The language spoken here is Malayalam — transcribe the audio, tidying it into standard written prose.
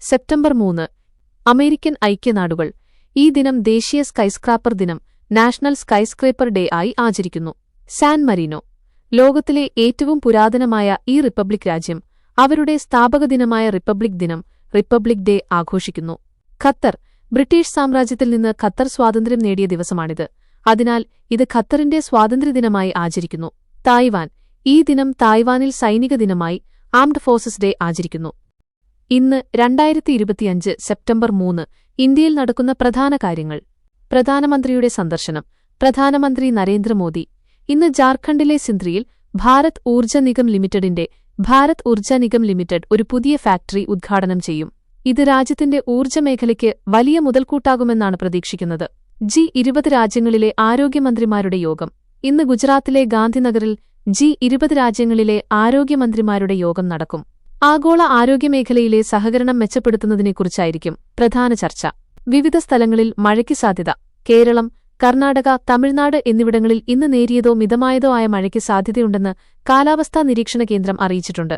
സെപ്റ്റംബർ 3 അമേരിക്കൻ ഐക്യനാടുകൾ ഈ ദിനം ദേശീയ സ്കൈസ്ക്രാപ്പർ ദിനം നാഷണൽ സ്കൈസ്ക്രേപ്പർ ഡേ ആയി ആചരിക്കുന്നു. സാൻ മരീനോ ലോകത്തിലെ ഏറ്റവും പുരാതനമായ ഈ റിപ്പബ്ലിക് രാജ്യം അവരുടെ സ്ഥാപക ദിനമായ റിപ്പബ്ലിക് ദിനം റിപ്പബ്ലിക് ഡേ ആഘോഷിക്കുന്നു. ഖത്തർ ബ്രിട്ടീഷ് സാമ്രാജ്യത്തിൽ നിന്ന് ഖത്തർ സ്വാതന്ത്ര്യം നേടിയ ദിവസമാണിത്. അതിനാൽ ഇത് ഖത്തറിന്റെ സ്വാതന്ത്ര്യദിനമായി ആചരിക്കുന്നു. തായ്വാൻ ഈ ദിനം തായ്വാനിൽ സൈനിക ദിനമായി ആംഡ് ഫോഴ്സസ് ഡേ ആചരിക്കുന്നു. ഇന്ന് 2025 സെപ്റ്റംബർ 3 ഇന്ത്യയിൽ നടക്കുന്ന പ്രധാന കാര്യങ്ങൾ. പ്രധാനമന്ത്രിയുടെ സന്ദർശനം. പ്രധാനമന്ത്രി നരേന്ദ്രമോദി ഇന്ന് ജാർഖണ്ഡിലെ സിന്ദ്രിയിൽ ഭാരത് ഊർജ നിഗം ലിമിറ്റഡിന്റെ ഭാരത് ഊർജ നിഗം ലിമിറ്റഡ് ഒരു പുതിയ ഫാക്ടറി ഉദ്ഘാടനം ചെയ്യും. ഇത് രാജ്യത്തിന്റെ ഊർജ്ജ മേഖലയ്ക്ക് വലിയ മുതൽക്കൂട്ടാകുമെന്നാണ് പ്രതീക്ഷിക്കുന്നത്. G20 രാജ്യങ്ങളിലെ ആരോഗ്യമന്ത്രിമാരുടെ യോഗം. ഇന്ന് ഗുജറാത്തിലെ ഗാന്ധിനഗറിൽ G20 രാജ്യങ്ങളിലെ ആരോഗ്യമന്ത്രിമാരുടെ യോഗം നടക്കും. ആഗോള ആരോഗ്യമേഖലയിലെ സഹകരണം മെച്ചപ്പെടുത്തുന്നതിനെക്കുറിച്ചായിരിക്കും പ്രധാന ചർച്ച. വിവിധ സ്ഥലങ്ങളിൽ മഴയ്ക്ക് സാധ്യത. കേരളം, കർണാടക, തമിഴ്നാട് എന്നിവിടങ്ങളിൽ ഇന്ന് നേരിയതോ മിതമായതോ ആയ മഴയ്ക്ക് സാധ്യതയുണ്ടെന്ന് കാലാവസ്ഥാ നിരീക്ഷണ കേന്ദ്രം അറിയിച്ചിട്ടുണ്ട്.